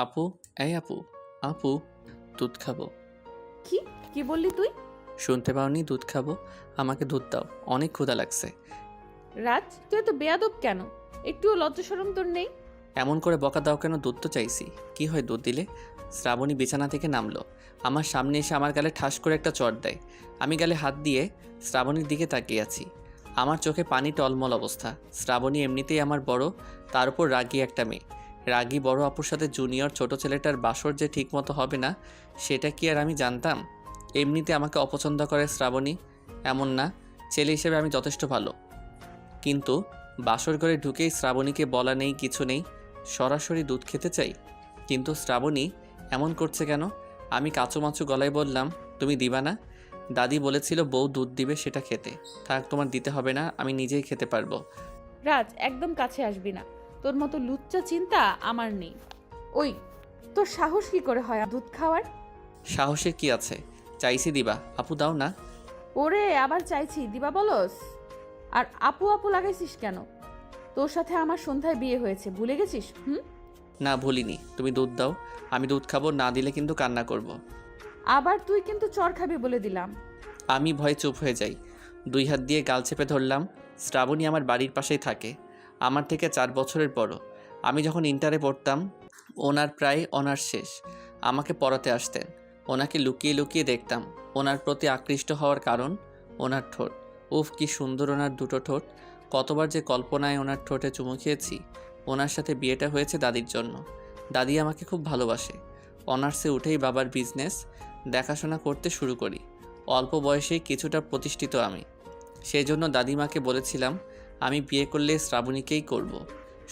আপু, এই আপু, আপু, দুধ খাবো। কি কি বললি তুই? শুনতে পাওনি? দুধ খাবো, আমাকে দুধ দাও, অনেক ক্ষুধা লাগছে। রাজ, তুই এত বেয়াদব কেন? একটুও লজ্জা শরম তোর নেই? এমন করে বকা দাও কেন? দুধ তো চাইছি, কি হয় দুধ দিলে? শ্রাবণী বিছানা থেকে নামলো, আমার সামনে এসে আমার গালে ঠাস করে একটা চড় দেয়। আমি গালে হাত দিয়ে শ্রাবণীর দিকে তাকিয়ে আছি, আমার চোখে পানি টলমল অবস্থা। শ্রাবণী এমনিতেই আমার বড়, তার উপর রাগী একটা মেয়ে। রাগী বড় আপুর সাথে জুনিয়র ছোট ছেলেটার বাসর যে ঠিক মতো হবে না, সেটা কি আর আমি জানতাম? এমনিতে আমাকে অপছন্দ করে শ্রাবণী, এমন না, ছেলে হিসেবে আমি যথেষ্ট ভালো, কিন্তু বাসর ঘরে ঢুকেই শ্রাবণীকে বলা নেই, কিছু নেই, সরাসরি দুধ খেতে চাই। কিন্তু শ্রাবণী এমন করছে কেন? আমি কাঁচুমাচু গলায় বললাম, তুমি দিবা না? দাদি বলেছিল বউ দুধ দিবে, সেটা খেতে। থাক, তোমার দিতে হবে না, আমি নিজেই খেতে পারবো। রাজ, একদম কাছে আসবি না। তোর মতো লুচ্চা চিন্তা আমার নেই। ওই, তোর সাহস কি করে হয় দুধ খাওয়ার? সাহসের কি আছে? চাইছি দিবা, আপু দাও না। ওরে, আবার চাইছি দিবা বলস? আর আপু আপু লাগাইছিস কেন? তোর সাথে আমার সন্ধ্যায় বিয়ে হয়েছে, ভুলে গেছিস? না ভুলিনি, তুমি দুধ দাও, আমি দুধ খাবো, না দিলে কিন্তু কান্না করব। আবার তুই কিন্তু চর খাবি বলে দিলাম। আমি ভয়ে চুপ হয়ে যাই, দুই হাত দিয়ে গাল চেপে ধরলাম। শ্রাবণী আমার বাড়ির পাশেই থাকে, আমার থেকে 4 বছরের বড়। আমি যখন ইন্টারে পড়তাম, ওনার প্রায় অনার্স শেষ, আমাকে পড়াতে আসতেন। ওনাকে লুকিয়ে লুকিয়ে দেখতাম। ওনার প্রতি আকৃষ্ট হওয়ার কারণ ওনার ঠোঁট। উফ, কি সুন্দর ওনার দুটো ঠোঁট! কতবার যে কল্পনায় ওনার ঠোঁটে চুমু খেয়েছি। ওনার সাথে বিয়েটা হয়েছে দাদির জন্য। দাদি আমাকে খুব ভালোবাসে। অনার্সে উঠেই বাবার বিজনেস দেখাশোনা করতে শুরু করি। অল্প বয়সেই কিছুটা প্রতিষ্ঠিত আমি। সেই জন্য দাদিমাকে বলেছিলাম আমি বিয়ে করলে শ্রাবণীকেই করব।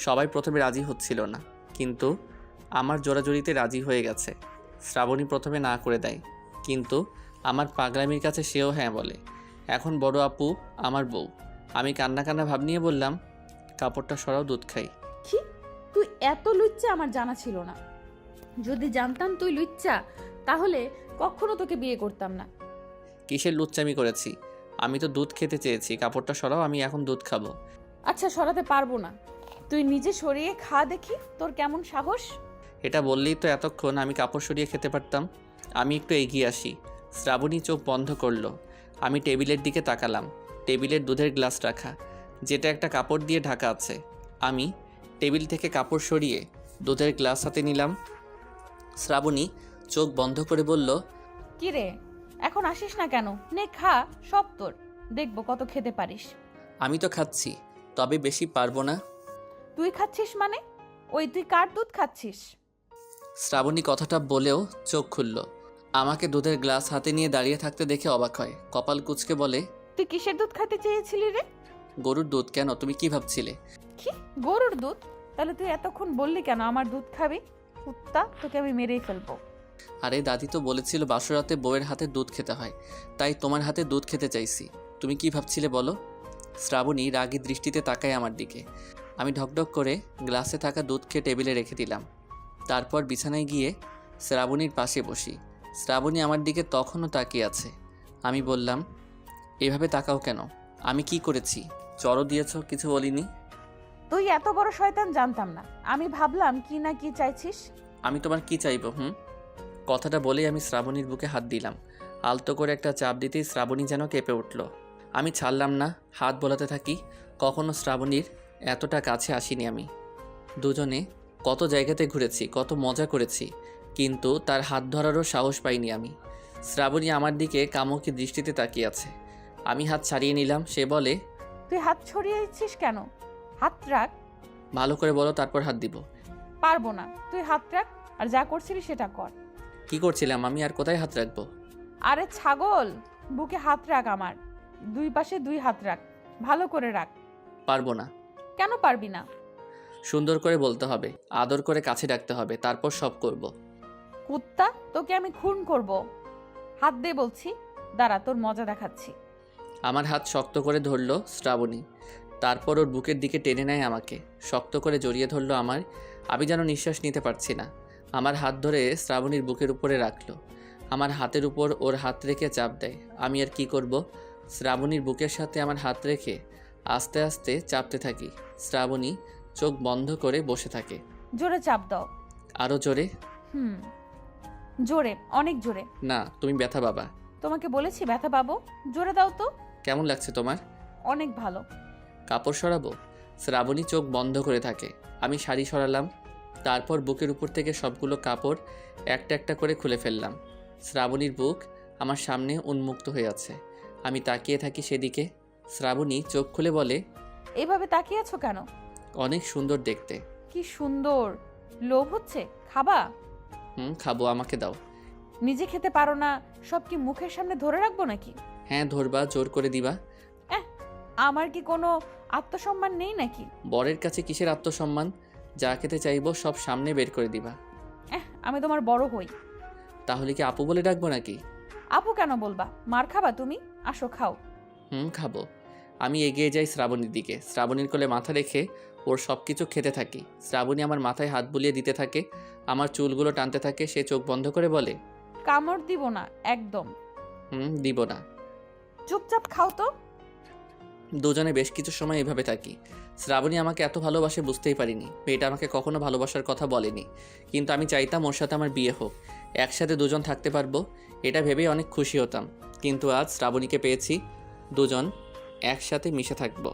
সবাই প্রথমে রাজি হচ্ছিল না, কিন্তু আমার জোরাজুরিতে রাজি হয়ে গেছে। শ্রাবণী প্রথমে না করে দেয়, কিন্তু আমার পাগলামির কাছে সেও হ্যাঁ বলে। এখন বড় আপু আমার বউ। আমি কান্না কান্না ভাব নিয়ে বললাম, কাপড়টা সরাও, দুধ খাই। কি? তুই এত লুচ্চা আমার জানা ছিল না। যদি জানতাম তুই লুচ্চা, তাহলে কখনো তোকে বিয়ে করতাম না। কিসের লুচ্চামি করেছি? আমি তো দুধ খেতে চেয়েছি, কাপড়টা সরাও, আমি এখন দুধ খাবো। আচ্ছা, সরাতে পারবো না। তুই নিজে সরিয়ে খা দেখি, তোর কেমন সাহস। এটা বললেই তো এতক্ষণ আমি কাপড় সরিয়ে খেতে পারতাম। আমি একটু এগিয়ে আসি, শ্রাবণী চোখ বন্ধ করলো। আমি টেবিলের দিকে তাকালাম, টেবিলের দুধের গ্লাস রাখা, যেটা একটা কাপড় দিয়ে ঢাকা আছে। আমি টেবিল থেকে কাপড় সরিয়ে দুধের গ্লাস হাতে নিলাম। শ্রাবণী চোখ বন্ধ করে বলল, কি রে, এখন আসিস না কেন? নে খা, সব তোর, দেখবো কত খেতে পারিস। আমি তো খাচ্ছি, তবে বেশি পারবো না। তুই খাচ্ছিস মানে? ওই, তুই কার দুধ খাচ্ছিস? শ্রাবণী কথাটা বলেও চোখ খুলল। আমাকে দুধের গ্লাস হাতে নিয়ে দাঁড়িয়ে থাকতে দেখে অবাক হয়, কপাল কুঁচকে বলে, তুই কিসের দুধ খেতে চেয়েছিলি রে? গরুর দুধ। কেন, তুমি কি ভাবছিলে? কি, গরুর দুধ? তাহলে তুই এতক্ষণ বললি কেন আমার দুধ খাবি? কুত্তা, তোকে আমি মেরেই ফেলবো। আরে দাদি তো বলেছিল বাসরাতে বউয়ের হাতে দুধ খেতে হয়, তাই তোমার হাতে দুধ খেতে চাইছি। তুমি কি ভাবছিলে বলো? শ্রাবণী রাগী দৃষ্টিতে তাকায় আমার দিকে। আমি ঢকঢক করে গ্লাসে থাকা দুধ খেয়ে টেবিলে রেখে দিলাম। তারপর বিছানায় গিয়ে শ্রাবণীর পাশে বসি। শ্রাবণী আমার দিকে তখনও তাকিয়ে আছে। আমি বললাম, এভাবে তাকাও কেন? আমি কি করেছি? চড়ও দিয়েছ, কিছু বলিনি। তুই এত বড় শয়তান জানতাম না। আমি ভাবলাম কি না কি চাইছিস। আমি তোমার কি চাইবো? কথাটা বলেই আমি শ্রাবণীর বুকে হাত দিলাম। আলতো করে একটা চাপ দিতেই শ্রাবণী যেন কেঁপে উঠল। আমি ছাড়লাম না, হাত বোলাতে থাকি। কখনো শ্রাবণীর এতটা কাছে আসিনি আমি। দুজনে কত জায়গাতে ঘুরেছি, কত মজা করেছি, কিন্তু তার হাত ধরারও সাহস পাইনি আমি। শ্রাবণী আমার দিকে কামুকি দৃষ্টিতে তাকিয়ে আছে। আমি হাত ছাড়িয়ে নিলাম। সে বলে, তুই হাত ছড়িয়েছিস কেন? হাত রাখ। ভালো করে বলো, তারপর হাত দিব। পারবো না, তুই হাত রাখ, আর যা করছিলি সেটা কর। কি করছিলাম আমি, আর কোথায় হাত রাখবো? আরে ছাগল, বুকে হাত রাখ আমার। দুই পাশে দুই হাত রাখ, ভালো করে রাখ। পারবো না। কেন পারবি না? সুন্দর করে বলতে হবে, আদর করে কাছে ডাকতে হবে, তারপর সব করব। কুত্তা, তোকে আমি খুন করব। হাত দে বলছি, দাঁড়া, তোর মজা দেখাচ্ছি। আমার হাত শক্ত করে ধরলো শ্রাবণী, তারপর ওর বুকের দিকে টেনে নেয়, আমাকে শক্ত করে জড়িয়ে ধরলো আমার। আমি যেন নিঃশ্বাস নিতে পারছি না। আমার হাত ধরে শ্রাবণীর বুকের উপরে রাখলো, আমার হাতের উপর ওর হাত রেখে চাপ দেয়। আমি আর কি করব? শ্রাবণীর বুকের সাথে আমার হাত রেখে আস্তে আস্তে চাপতে থাকি। শ্রাবণী চোখ বন্ধ করে বসে থাকে। জোরে চাপ দাও। আরও জোরে। হুম, জোরে, অনেক জোরে। না, তুমি ব্যথা পাবা। তোমাকে বলেছি ব্যথা পাবো, জোরে দাও তো। কেমন লাগছে তোমার? অনেক ভালো। কাপড় সরাবো? শ্রাবণী চোখ বন্ধ করে থাকে। আমি শাড়ি সরালাম, তারপর বুকের উপর থেকে সবগুলো কাপড় একটা একটা করে খুলে ফেললাম। শ্রাবণীর বুক আমার সামনে উন্মুক্ত হয়ে আছে। আমি তাকিয়ে থাকি সেদিকে। শ্রাবণী চোখ খুলে বলে, এভাবে তাকিয়ে আছো কেন? অনেক সুন্দর দেখতে। কি সুন্দর। লোভ হচ্ছে? খাবা? খাবো, আমাকে দাও। নিজে খেতে পারো না, সব কি মুখের সামনে ধরে রাখবো নাকি? হ্যাঁ, ধরবা, জোর করে দিবা। আমার কি কোনো আত্মসম্মান নেই নাকি? বরের কাছে কিসের আত্মসম্মান? যা খেতে চাইবো সব সামনে বের করে দিবা। আমি তোমার বড় হই। তাহলে কি আপু বলে ডাকবো নাকি? আপু কেন বলবা? মার খাবা তুমি? আসো খাও। খাবো। আমি এগিয়ে যাই শ্রাবণীর দিকে। শ্রাবণীর কোলে মাথা রেখে ওর সব কিছু খেতে থাকি। শ্রাবণী আমার মাথায় হাত বুলিয়ে দিতে থাকে, আমার চুলগুলো টানতে থাকে। সে চোখ বন্ধ করে বলে, কামড় দিব না একদম। দিব না। চুপচাপ খাও তো। দুজনে বেশ কিছু সময় এভাবে থাকি। শ্রাবণী আমাকে এত ভালোবাসে বুঝতেই পারিনি। মেয়েটা আমাকে কখনো ভালোবাসার কথা বলেনি, কিন্তু আমি চাইতাম ওর সাথে আমার বিয়ে হোক, একসাথে দুজন থাকতে পারবো, এটা ভেবেই অনেক খুশি হতাম। কিন্তু আজ শ্রাবণীকে পেয়েছি, দুজন একসাথে মিশে থাকবো।